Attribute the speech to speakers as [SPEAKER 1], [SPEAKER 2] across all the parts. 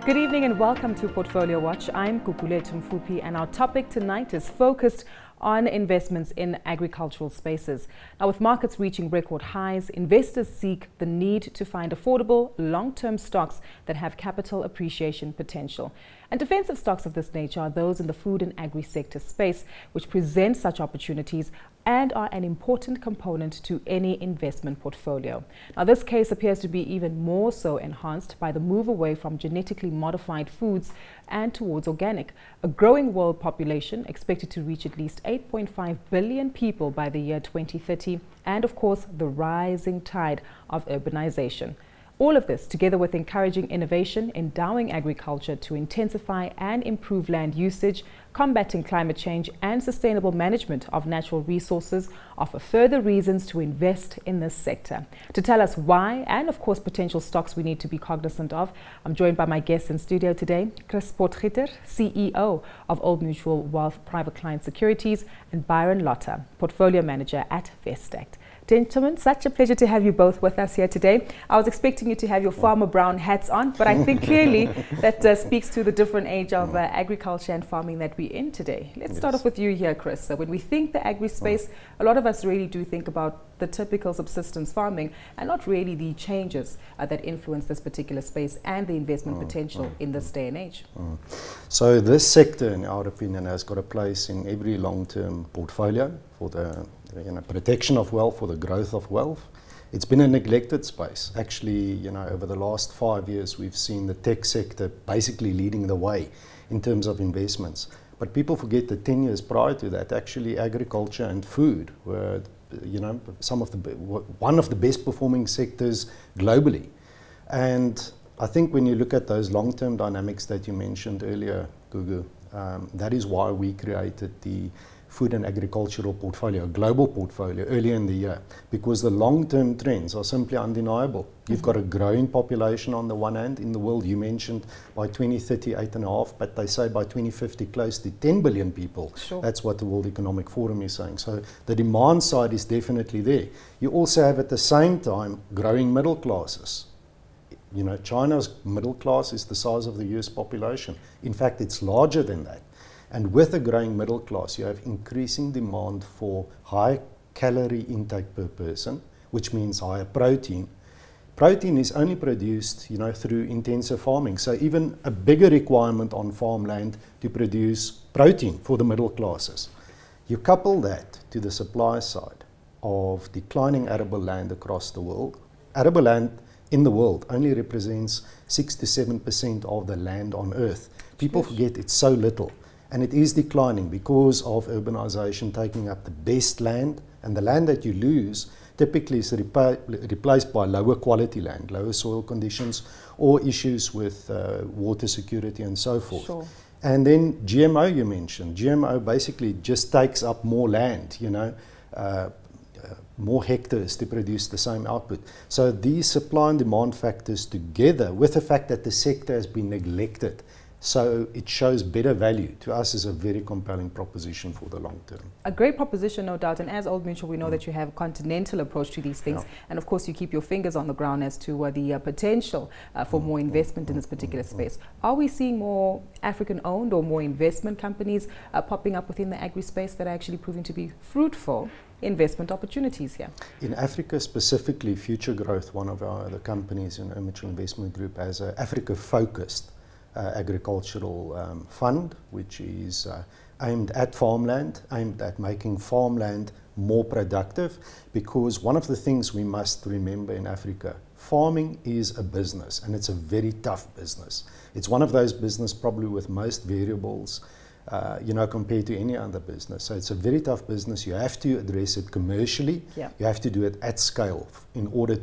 [SPEAKER 1] Good evening and welcome to Portfolio Watch. I'm Gugulethu Mfuphi, and our topic tonight is focused on investments in agricultural spaces. Now, with markets reaching record highs, investors seek the need to find affordable, long-term stocks that have capital appreciation potential. And defensive stocks of this nature are those in the food and agri sector space, which present such opportunities and are an important component to any investment portfolio. Now, this case appears to be even more so enhanced by the move away from genetically modified foods and towards organic. A growing world population expected to reach at least 8.5 billion people by the year 2030, and of course, the rising tide of urbanization. All of this, together with encouraging innovation, endowing agriculture to intensify and improve land usage, combating climate change, and sustainable management of natural resources, offer further reasons to invest in this sector. To tell us why, and of course potential stocks we need to be cognizant of, I'm joined by my guests in studio today, Chris Potgieter, CEO of Old Mutual Wealth Private Client Securities, and Byron, Portfolio Manager at Vestact. Gentlemen, such a pleasure to have you both with us here today. I was expecting you to have your farmer brown hats on, but I think clearly that speaks to the different age of agriculture and farming that we're in today. Let's start off with you here, Chris. So when we think the agri space, a lot of us really do think about the typical subsistence farming and not really the changes that influence this particular space and the investment potential in this day and age.
[SPEAKER 2] So this sector, in our opinion, has got a place in every long-term portfolio for the protection of wealth, for the growth of wealth. It's been a neglected space. Actually, over the last 5 years, we've seen the tech sector basically leading the way in terms of investments. But people forget that 10 years prior to that, actually agriculture and food were, one of the best performing sectors globally. And I think when you look at those long-term dynamics that you mentioned earlier, Gugu, that is why we created the food and agricultural portfolio, a global portfolio, earlier in the year, because the long-term trends are simply undeniable. You've got a growing population on the one hand in the world. You mentioned by 2030, 8.5, but they say by 2050, close to 10 billion people.
[SPEAKER 1] Sure.
[SPEAKER 2] That's what the World Economic Forum is saying. So the demand side is definitely there. You also have at the same time growing middle classes. China's middle class is the size of the US population. In fact, it's larger than that. And with a growing middle class, you have increasing demand for high calorie intake per person, which means higher protein. Protein is only produced, through intensive farming. So even a bigger requirement on farmland to produce protein for the middle classes. You couple that to the supply side of declining arable land across the world. Arable land in the world only represents 6 to 7% of the land on earth. People forget it's so little. And it is declining because of urbanization taking up the best land, and the land that you lose typically is replaced by lower quality land, lower soil conditions, or issues with water security and so forth.
[SPEAKER 1] Sure.
[SPEAKER 2] And then GMO, you mentioned. GMO basically just takes up more land, more hectares to produce the same output. So these supply and demand factors together with the fact that the sector has been neglected, so it shows better value to us is a very compelling proposition for the long term.
[SPEAKER 1] A great proposition, no doubt. And as Old Mutual, we know that you have a continental approach to these things. And of course, you keep your fingers on the ground as to the potential for more investment in this particular space. Are we seeing more African-owned or more investment companies popping up within the agri-space that are actually proving to be fruitful investment opportunities here?
[SPEAKER 2] In Africa specifically, Future Growth, one of the companies in our Mutual Investment Group, has an Africa-focused agricultural fund, which is aimed at farmland, aimed at making farmland more productive, because one of the things we must remember in Africa, farming is a business, and it's a very tough business. It's one of those businesses probably with most variables, compared to any other business. So it's a very tough business. You have to address it commercially.
[SPEAKER 1] Yeah.
[SPEAKER 2] You have to do it at scale in order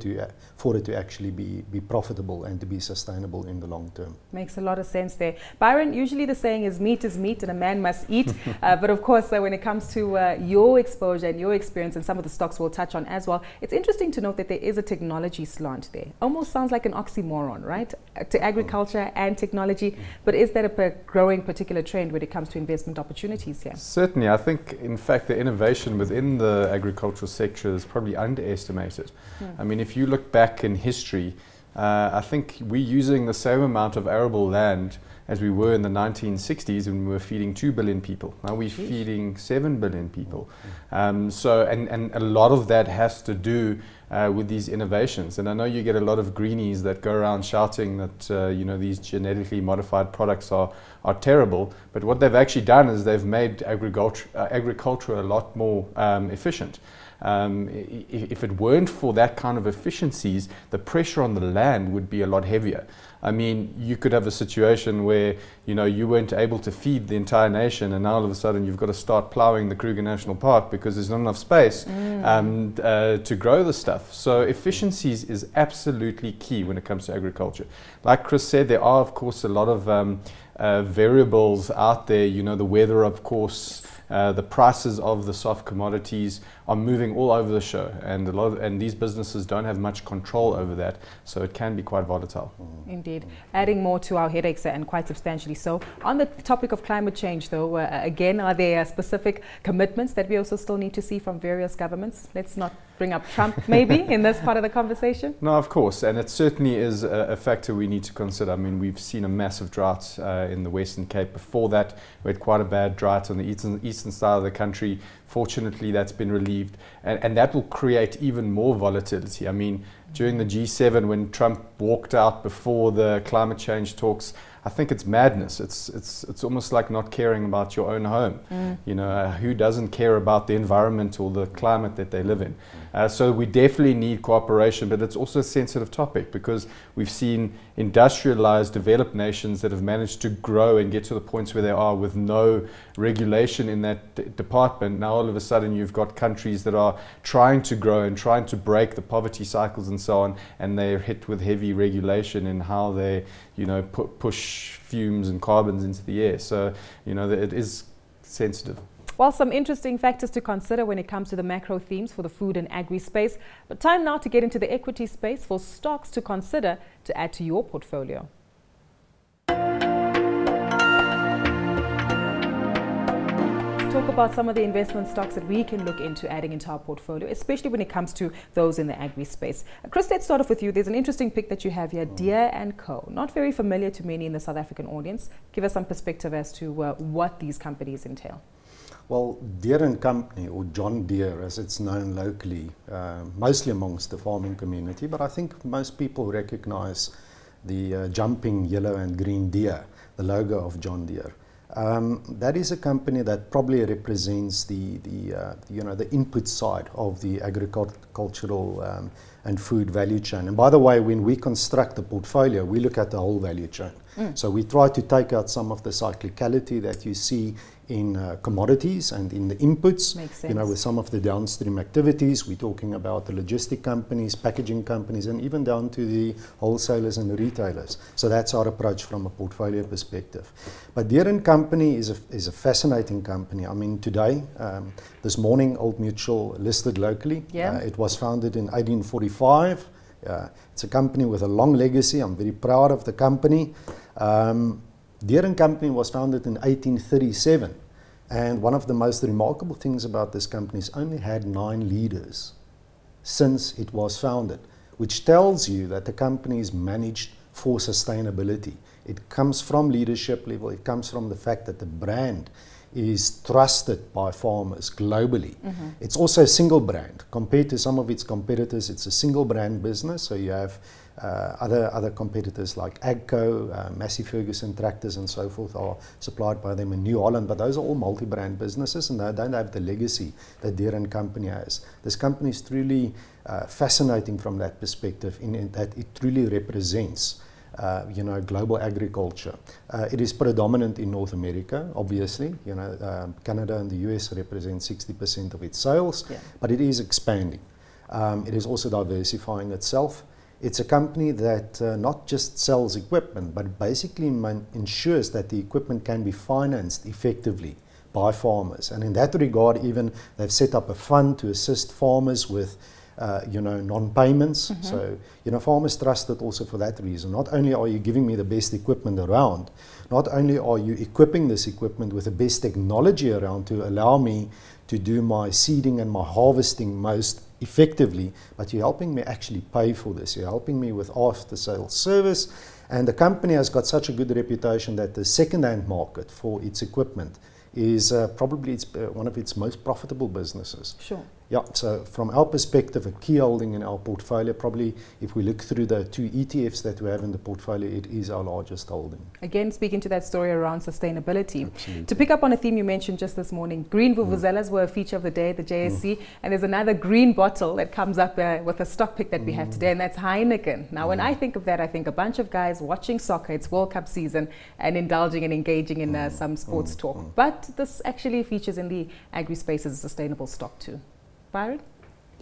[SPEAKER 2] for it to actually be profitable and to be sustainable in the long term.
[SPEAKER 1] Makes a lot of sense there. Byron, usually the saying is meat and a man must eat. But of course, when it comes to your exposure and your experience and some of the stocks we'll touch on as well, it's interesting to note that there is a technology slant there. Almost sounds like an oxymoron, right? To agriculture and technology. But is that a growing particular trend when it comes to investment opportunities here?
[SPEAKER 3] Certainly. I think, in fact, the innovation within the agricultural sector is probably underestimated. I mean, if you look back in history, I think we're using the same amount of arable land as we were in the 1960s when we were feeding 2 billion people. Now we're feeding 7 billion people. So a lot of that has to do with these innovations. And I know you get a lot of greenies that go around shouting that you know, these genetically modified products are terrible, but what they've actually done is they've made agriculture a lot more efficient. If it weren't for that kind of efficiencies, the pressure on the land would be a lot heavier. I mean, you could have a situation where, you know, you weren't able to feed the entire nation, and now all of a sudden you've got to start plowing the Kruger National Park because there's not enough space to grow the stuff. So efficiencies is absolutely key when it comes to agriculture. Like Chris said, there are of course a lot of variables out there. You know, the weather, of course, the prices of the soft commodities are moving all over the show, and these businesses don't have much control over that, so it can be quite volatile.
[SPEAKER 1] Indeed, adding more to our headaches, and quite substantially so. On the topic of climate change, though, again, are there specific commitments that we also still need to see from various governments? Let's not bring up Trump maybe in this part of the conversation.
[SPEAKER 3] No, of course, and it certainly is a factor we need to consider. I mean, we've seen a massive drought in the Western Cape. Before that, we had quite a bad drought on the eastern side of the country. Fortunately, that's been relieved, and that will create even more volatility. I mean, during the G7, when Trump walked out before the climate change talks, I think it's madness. It's almost like not caring about your own home. You know, who doesn't care about the environment or the climate that they live in? So we definitely need cooperation, but it's also a sensitive topic because we've seen industrialized, developed nations that have managed to grow and get to the points where they are with no regulation in that department. Now all of a sudden you've got countries that are trying to grow and trying to break the poverty cycles and so on, and they're hit with heavy regulation in how they, you know, push fumes and carbons into the air. So, you know, it is sensitive.
[SPEAKER 1] Well, some interesting factors to consider when it comes to the macro themes for the food and agri space. But time now to get into the equity space for stocks to consider to add to your portfolio. Talk about some of the investment stocks that we can look into adding into our portfolio, especially when it comes to those in the agri space. Chris, let's start off with you. There's an interesting pick that you have here, Deere & Co. Not very familiar to many in the South African audience. Give us some perspective as to what these companies entail.
[SPEAKER 2] Well, Deere & Company, or John Deere as it's known locally, mostly amongst the farming community, but I think most people recognize the jumping yellow and green deer, the logo of John Deere. That is a company that probably represents the input side of the agricultural and food value chain. And by the way, when we construct the portfolio, we look at the whole value chain. So we try to take out some of the cyclicality that you see in commodities and in the inputs. You know, with some of the downstream activities, we're talking about the logistic companies, packaging companies, and even down to the wholesalers and the retailers. So that's our approach from a portfolio perspective. But Deere & Company is a fascinating company. I mean, today, this morning, Old Mutual listed locally. It was founded in 1845. It's a company with a long legacy. I'm very proud of the company. Deere & Company was founded in 1837, and one of the most remarkable things about this company is only had 9 leaders since it was founded, which tells you that the company is managed for sustainability. It comes from leadership level, it comes from the fact that the brand is trusted by farmers globally. It's also a single brand. Compared to some of its competitors, it's a single brand business, so you have other competitors like AGCO, Massey Ferguson tractors and so forth are supplied by them in New Holland, but those are all multi-brand businesses and they don't have the legacy that Deere & Company has. This company is truly fascinating from that perspective in that it truly represents global agriculture. It is predominant in North America, obviously. Canada and the US represent 60% of its sales, but it is expanding. It is also diversifying itself. It's a company that not just sells equipment, but basically ensures that the equipment can be financed effectively by farmers. And in that regard, even they've set up a fund to assist farmers with non-payments. So, farmers trust it also for that reason. Not only are you giving me the best equipment around, not only are you equipping this equipment with the best technology around to allow me to do my seeding and my harvesting most effectively, but you're helping me actually pay for this. You're helping me with after-sales service. And the company has got such a good reputation that the second-hand market for its equipment is probably one of its most profitable businesses.
[SPEAKER 1] Sure.
[SPEAKER 2] Yeah, so from our perspective, a key holding in our portfolio, probably if we look through the 2 ETFs that we have in the portfolio, it is our largest holding.
[SPEAKER 1] Again, speaking to that story around sustainability.
[SPEAKER 2] Absolutely.
[SPEAKER 1] To pick up on a theme you mentioned just this morning, green vuvuzelas were a feature of the day at the JSC, and there's another green bottle that comes up with a stock pick that we have today, and that's Heineken. Now, when I think of that, I think a bunch of guys watching soccer, it's World Cup season, and indulging and engaging in some sports talk. But this actually features in the agri-space as a sustainable stock too. Byron?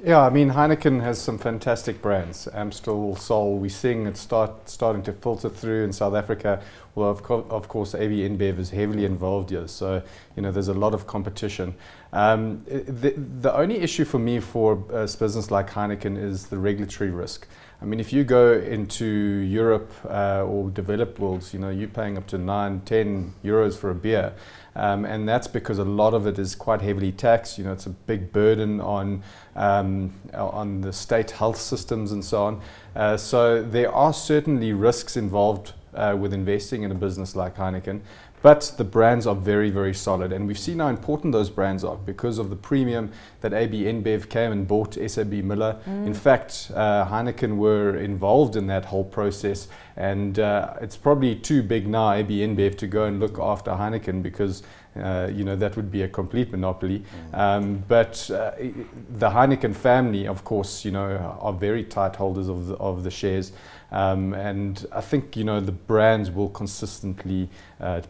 [SPEAKER 3] Yeah, I mean, Heineken has some fantastic brands. Amstel, Sol, we sing, it's starting to filter through in South Africa. Well, of course, AB InBev is heavily involved here, so, you know, there's a lot of competition. The only issue for me for a business like Heineken is the regulatory risk. I mean, if you go into Europe or developed worlds, you know, you're paying up to 9, 10 euros for a beer. And that's because a lot of it is quite heavily taxed. You know, it's a big burden on the state health systems and so on. So there are certainly risks involved with investing in a business like Heineken. But the brands are very, very solid. And we've seen how important those brands are because of the premium that AB InBev came and bought SAB Miller. In fact, Heineken were involved in that whole process. And it's probably too big now, AB InBev, to go and look after Heineken because, you know, that would be a complete monopoly. But the Heineken family, of course, you know, are very tight holders of the shares. And I think, you know, the brands will consistently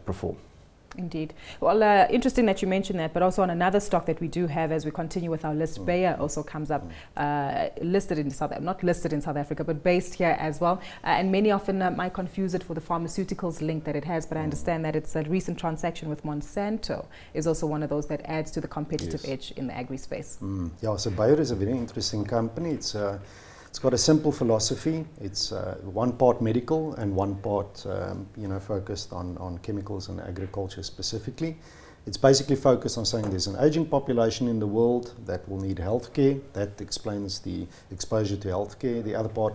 [SPEAKER 3] perform.
[SPEAKER 1] Indeed. Well, interesting that you mentioned that, but also on another stock that we do have as we continue with our list, Bayer also comes up, not listed in South Africa, but based here as well. And many often might confuse it for the pharmaceuticals link that it has, but I understand that it's a recent transaction with Monsanto is also one of those that adds to the competitive edge in the agri space.
[SPEAKER 2] Yeah, so Bayer is a very interesting company. It's got a simple philosophy. It's one part medical and one part, you know, focused on chemicals and agriculture specifically. It's basically focused on saying there's an aging population in the world that will need healthcare. That explains the exposure to healthcare. The other part,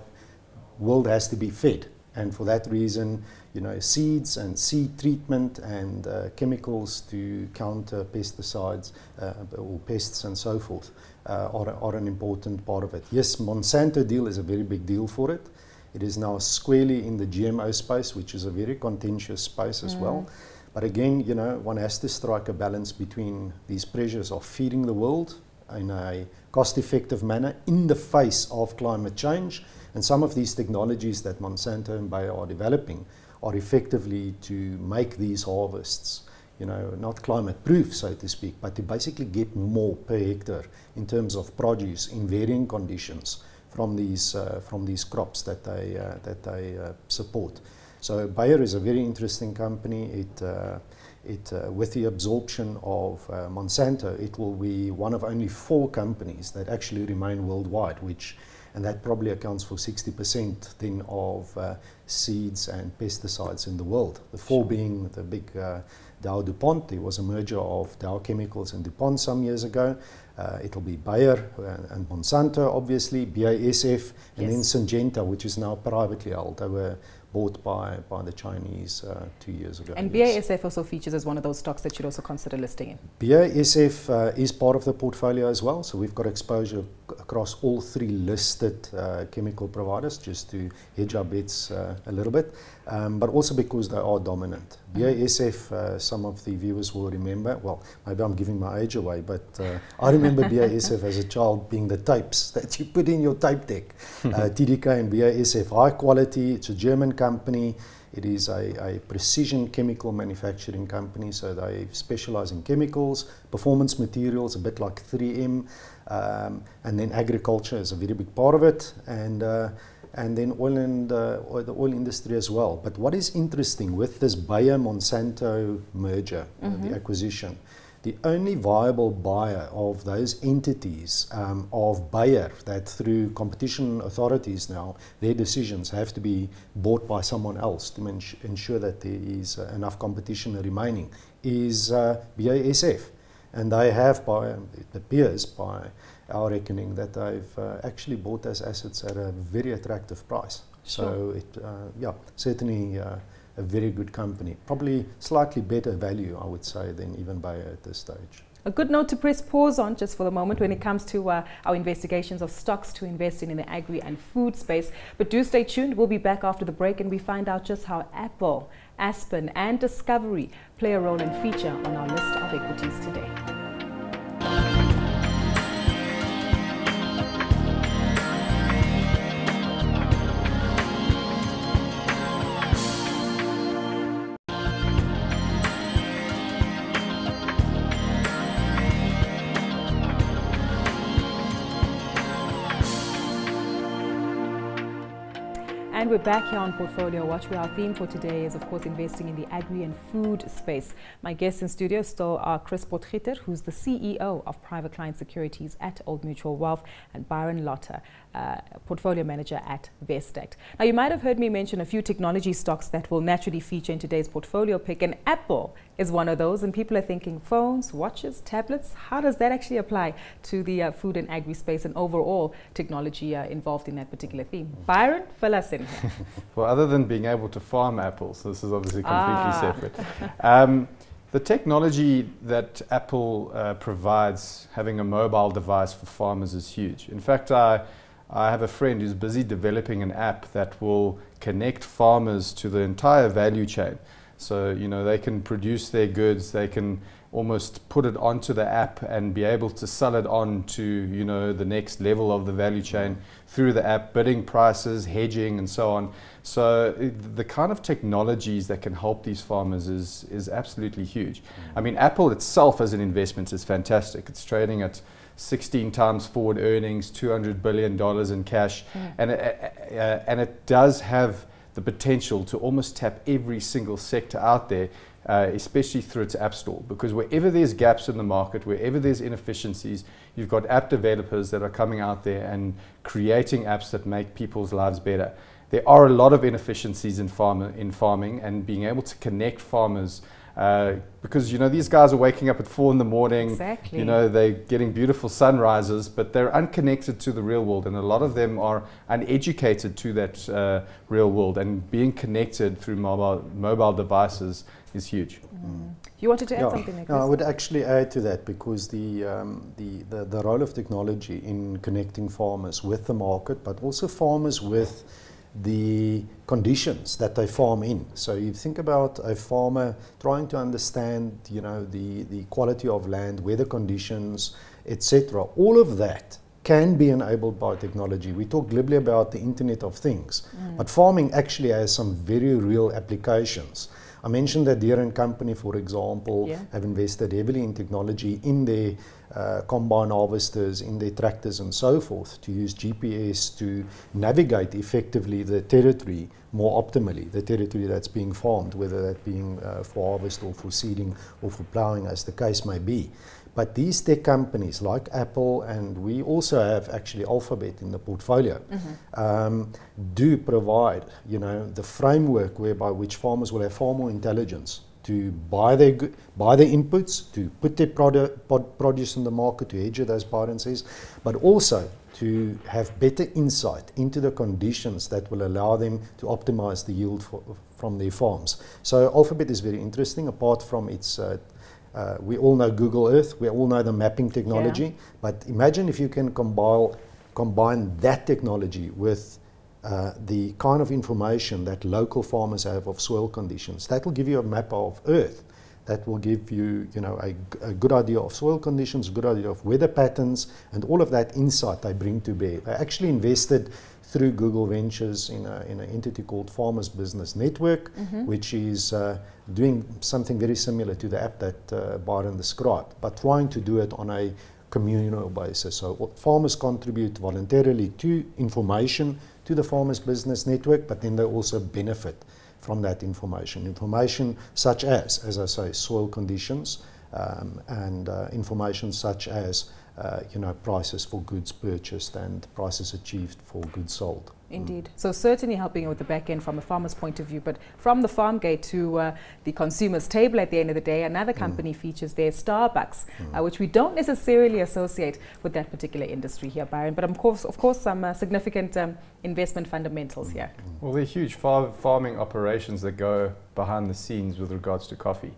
[SPEAKER 2] world has to be fed. And for that reason, you know, seeds and seed treatment and chemicals to counter pesticides or pests and so forth are an important part of it. Yes, Monsanto deal is a very big deal for it. It is now squarely in the GMO space, which is a very contentious space as well. But again, you know, one has to strike a balance between these pressures of feeding the world in a cost-effective manner in the face of climate change. And some of these technologies that Monsanto and Bayer are developing are effectively to make these harvests, you know, not climate-proof, so to speak, but to basically get more per hectare in terms of produce in varying conditions from these crops that they support. So Bayer is a very interesting company. With the absorption of Monsanto, it will be one of only 4 companies that actually remain worldwide, and that probably accounts for 60% then of seeds and pesticides in the world. The 4 being the big Dow DuPont. There was a merger of Dow Chemicals and DuPont some years ago. It'll be Bayer and Monsanto, obviously, BASF, and then Syngenta, which is now privately held. They were bought by the Chinese 2 years ago.
[SPEAKER 1] And BASF also features as one of those stocks that you'd also consider listing in.
[SPEAKER 2] BASF is part of the portfolio as well, so we've got exposure across all 3 listed chemical providers, just to hedge our bets a little bit, but also because they are dominant. BASF, some of the viewers will remember, well, maybe I'm giving my age away, but I remember BASF as a child being the tapes that you put in your tape deck. TDK and BASF, high quality, it's a German company. It is a precision chemical manufacturing company, so they specialize in chemicals, performance materials, a bit like 3M, and then agriculture is a very big part of it, and then oil and the oil industry as well. But what is interesting with this Bayer-Monsanto merger, the acquisition, the only viable buyer of those entities of Bayer, that through competition authorities now, their decisions have to be bought by someone else to ensure that there is enough competition remaining, is BASF. And they have, it appears, by our reckoning that they've actually bought those assets at a very attractive price.
[SPEAKER 1] Sure.
[SPEAKER 2] So yeah, certainly a very good company. Probably slightly better value, I would say, than even Bayer at this stage.
[SPEAKER 1] A good note to press pause on just for the moment when it comes to our investigations of stocks to invest in the agri and food space. But do stay tuned. We'll be back after the break and we find out just how Apple, Aspen and Discovery play a role and feature on our list of equities today. And we're back here on Portfolio Watch, where our theme for today is, of course, investing in the agri and food space. My guests in studio still are Chris Potgieter, who's the CEO of Private Client Securities at Old Mutual Wealth, and Byron, portfolio manager at Vestact. Now, you might have heard me mention a few technology stocks that will naturally feature in today's portfolio pick, and Apple is one of those. And people are thinking phones, watches, tablets. How does that actually apply to the food and agri space and overall technology involved in that particular theme? Byron, fill us in here.
[SPEAKER 3] Well, other than being able to farm apples, this is obviously completely separate. The technology that Apple provides, having a mobile device for farmers, is huge. In fact, I have a friend who's busy developing an app that will connect farmers to the entire value chain. So, you know, they can produce their goods, they can almost put it onto the app and be able to sell it on to, you know, the next level of the value chain through the app, bidding prices, hedging and so on. So the kind of technologies that can help these farmers is absolutely huge. I mean, Apple itself as an investment is fantastic. It's trading at 16 times forward earnings, $200 billion in cash, and it does have the potential to almost tap every single sector out there, especially through its app store, because wherever there's gaps in the market, wherever there's inefficiencies, you've got app developers that are coming out there and creating apps that make people's lives better. There are a lot of inefficiencies in farming, and being able to connect farmers, because, you know, these guys are waking up at 4 in the morning,
[SPEAKER 1] exactly.
[SPEAKER 3] You know, they're getting beautiful sunrises, but they're unconnected to the real world, and a lot of them are uneducated to that real world, and being connected through mobile devices is huge.
[SPEAKER 1] You wanted to add something like this?
[SPEAKER 2] I would actually add to that, because the role of technology in connecting farmers with the market, but also farmers with the conditions that they farm in. So you think about a farmer trying to understand, you know, the quality of land, weather conditions, etc. All of that can be enabled by technology. We talk glibly about the Internet of Things, but farming actually has some very real applications. I mentioned that Deere & Company, for example, have invested heavily in technology in their combine harvesters, in their tractors and so forth, to use GPS to navigate effectively the territory more optimally, the territory that's being farmed, whether that being for harvest or for seeding or for ploughing, as the case may be. But these tech companies like Apple, and we also have actually Alphabet in the portfolio, do provide, you know, the framework whereby which farmers will have far more intelligence to buy their inputs, to put their produce in the market, to hedge it, as Byron says, but also to have better insight into the conditions that will allow them to optimize the yield from their farms. So Alphabet is very interesting, apart from its we all know Google Earth, we all know the mapping technology, but imagine if you can combine that technology with the kind of information that local farmers have of soil conditions. That will give you a map of Earth. That will give you, you know, a good idea of soil conditions, good idea of weather patterns, and all of that insight they bring to bear. They actually invested through Google Ventures in an entity called Farmers Business Network, which is doing something very similar to the app that Byron described, but trying to do it on a communal basis. So farmers contribute voluntarily to information, to the Farmers Business Network, but then they also benefit from that information. Information such as I say, soil conditions, and information such as prices for goods purchased and prices achieved for goods sold.
[SPEAKER 1] Indeed. So certainly helping with the back end from a farmer's point of view, but from the farm gate to the consumer's table at the end of the day, another company features there, Starbucks, which we don't necessarily associate with that particular industry here, Byron, but of course some significant investment fundamentals here.
[SPEAKER 3] Well, they're huge farming operations that go behind the scenes with regards to coffee.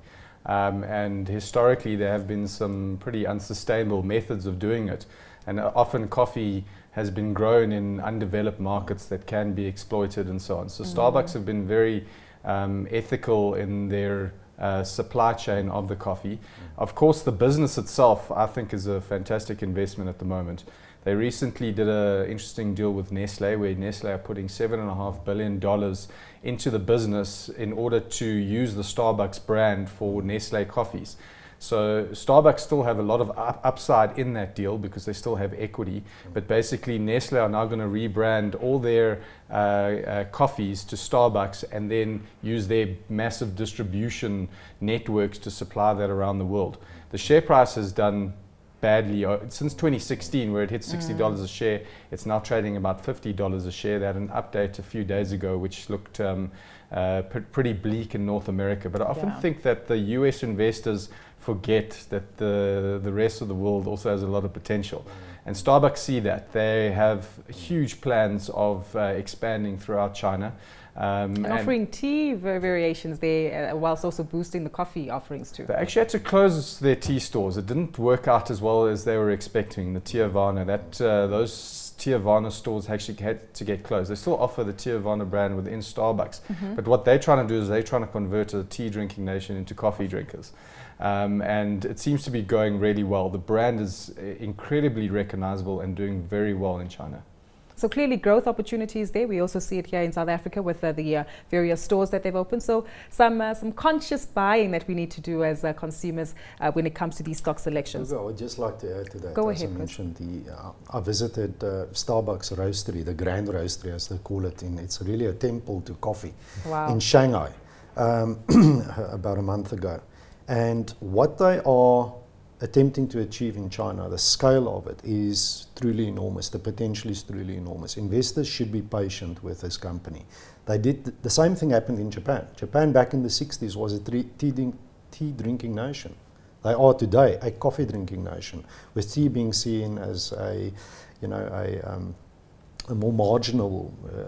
[SPEAKER 3] And historically there have been some pretty unsustainable methods of doing it, and often coffee has been grown in undeveloped markets that can be exploited and so on. So Starbucks have been very ethical in their supply chain of the coffee. Of course, the business itself, I think, is a fantastic investment at the moment. They recently did an interesting deal with Nestle, where Nestle are putting $7.5 billion into the business in order to use the Starbucks brand for Nestle coffees. So Starbucks still have a lot of upside in that deal because they still have equity. But basically Nestle are now going to rebrand all their coffees to Starbucks and then use their massive distribution networks to supply that around the world. The share price has done badly since 2016, where it hit $60 a share. It's now trading about $50 a share. They had an update a few days ago which looked pretty bleak in North America. But I often think that the US investors forget that the rest of the world also has a lot of potential. And Starbucks see that. They have huge plans of expanding throughout China.
[SPEAKER 1] And offering tea variations there, whilst also boosting the coffee offerings too.
[SPEAKER 3] They actually had to close their tea stores. It didn't work out as well as they were expecting. The Tiavana, those Tiavana stores actually had to get closed. They still offer the Tiavana brand within Starbucks, but what they're trying to do is they're trying to convert a tea drinking nation into coffee drinkers. And it seems to be going really well. The brand is incredibly recognizable and doing very well in China.
[SPEAKER 1] So clearly growth opportunities there. We also see it here in South Africa with the various stores that they've opened. So some conscious buying that we need to do as consumers when it comes to these stock selections.
[SPEAKER 2] I would just like to add to that.
[SPEAKER 1] Go
[SPEAKER 2] as
[SPEAKER 1] ahead,
[SPEAKER 2] I mentioned, I visited Starbucks Roastery, the Grand Roastery as they call it. It's really a temple to coffee in Shanghai about a month ago. And what they are attempting to achieve in China, the scale of it is truly enormous. The potential is truly enormous. Investors should be patient with this company. They did the same thing happened in Japan. Japan back in the 60s was a tea drinking nation. They are today a coffee drinking nation, with tea being seen as a more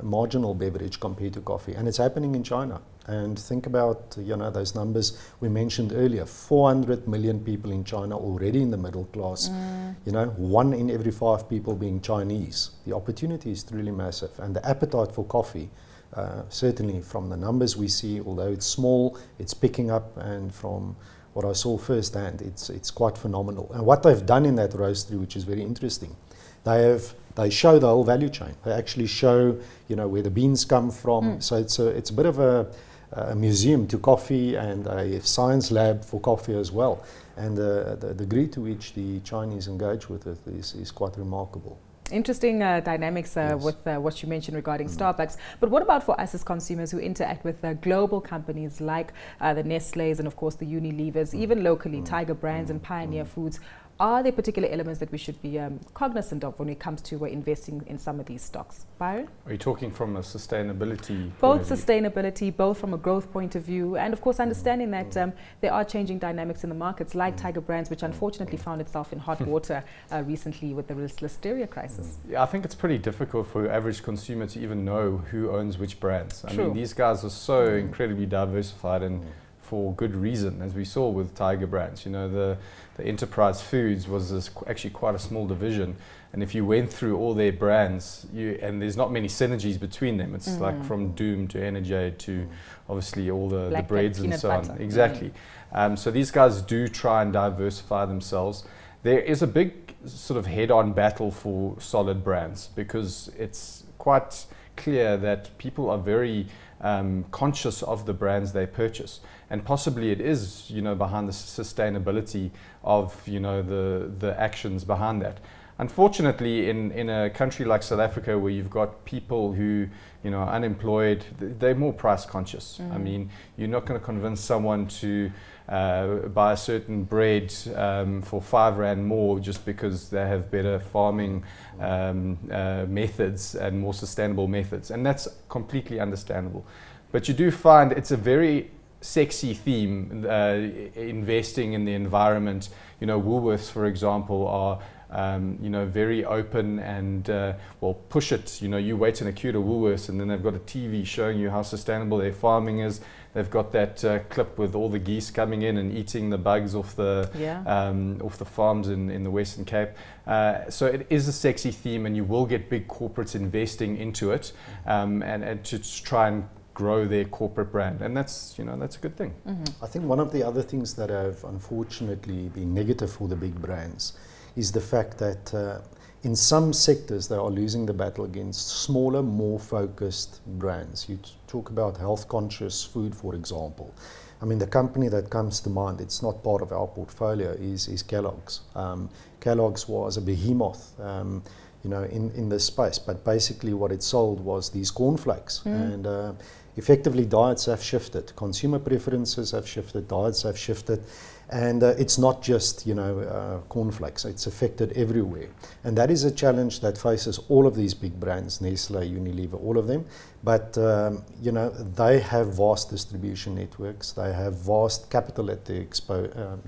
[SPEAKER 2] marginal beverage compared to coffee, and it's happening in China. And think about those numbers we mentioned earlier. 400 million people in China already in the middle class. 1 in every 5 people being Chinese. The opportunity is truly massive, and the appetite for coffee, certainly from the numbers we see, although it's small, it's picking up, and from what I saw firsthand, it's quite phenomenal. And what they've done in that roastery, which is very interesting, they show the whole value chain. They actually show where the beans come from. So it's a bit of a museum to coffee and a science lab for coffee as well. And the degree to which the Chinese engage with it is quite remarkable.
[SPEAKER 1] Interesting dynamics with what you mentioned regarding Starbucks. But what about for us as consumers who interact with global companies like the Nestle's and of course the Unilevers, even locally, Tiger Brands and Pioneer Foods? Are there particular elements that we should be cognizant of when it comes to investing in some of these stocks? Byron?
[SPEAKER 3] Are you talking from a sustainability
[SPEAKER 1] Both sustainability, both from a growth point of view, and of course understanding that there are changing dynamics in the markets, like Tiger Brands, which unfortunately found itself in hot water recently with the listeria crisis.
[SPEAKER 3] Yeah, I think it's pretty difficult for your average consumer to even know who owns which brands. I mean, these guys are so incredibly diversified, and for good reason, as we saw with Tiger Brands. The Enterprise Foods was actually quite a small division, and if you went through all their brands, and there's not many synergies between them. It's like from Doom to Energy to obviously all the breads and so on. Exactly. So these guys do try and diversify themselves. There is a big sort of head-on battle for solid brands, because it's quite clear that people are very conscious of the brands they purchase, and possibly it is behind the sustainability of the actions behind that. unfortunately, in a country like South Africa, where you've got people who, you know, are unemployed, they're more price conscious. I mean, you're not going to convince someone to buy a certain bread for R5 more just because they have better farming methods and more sustainable methods, and that's completely understandable. But you do find it's a very sexy theme, investing in the environment. You know, Woolworths, for example, are you know, very open and well, push it. You know, you wait in a queue to Woolworths, and then they've got a TV showing you how sustainable their farming is. They've got that clip with all the geese coming in and eating the bugs off the farms in the Western Cape. So it is a sexy theme, and you will get big corporates investing into it, and to try and grow their corporate brand, and that's, you know, that's a good thing.
[SPEAKER 2] I think one of the other things that have unfortunately been negative for the big brands is the fact that in some sectors they are losing the battle against smaller, more focused brands. You talk about health conscious food, for example. I mean, the company that comes to mind, it's not part of our portfolio, is Kellogg's. Kellogg's was a behemoth, you know, in this space, but basically what it sold was these cornflakes. And effectively diets have shifted, consumer preferences have shifted, diets have shifted, and it's not just, you know, cornflakes, it's affected everywhere. And that is a challenge that faces all of these big brands, Nestle, Unilever, all of them. But you know, they have vast distribution networks, they have vast capital at their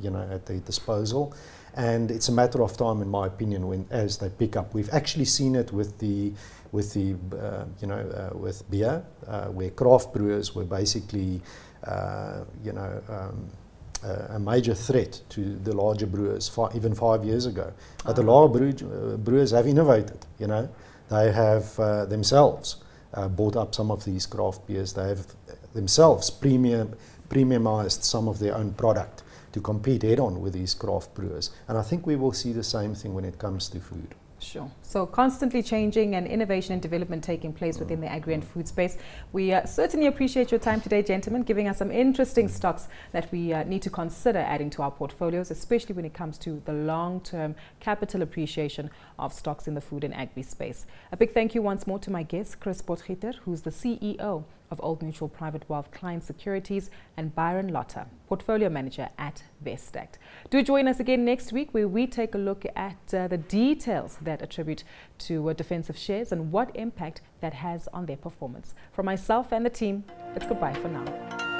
[SPEAKER 2] you know, at their disposal. And it's a matter of time, in my opinion, as they pick up. We've actually seen it with the you know, with beer, where craft brewers were basically, you know, a major threat to the larger brewers even 5 years ago. But the larger brewers have innovated. You know, they have themselves bought up some of these craft beers. They have themselves premiumized some of their own product to compete head-on with these craft brewers. And I think we will see the same thing when it comes to food.
[SPEAKER 1] Sure. So constantly changing and innovation and development taking place within the agri and food space. We certainly appreciate your time today, gentlemen, giving us some interesting stocks that we need to consider adding to our portfolios, especially when it comes to the long-term capital appreciation of stocks in the food and agri space. A big thank you once more to my guest, Chris Potgieter, who's the CEO of Old Mutual Private Wealth Client Securities, and Byron Lotter, Portfolio Manager at Vestact. Do join us again next week, where we take a look at the details that attribute to defensive shares and what impact that has on their performance. From myself and the team, it's goodbye for now.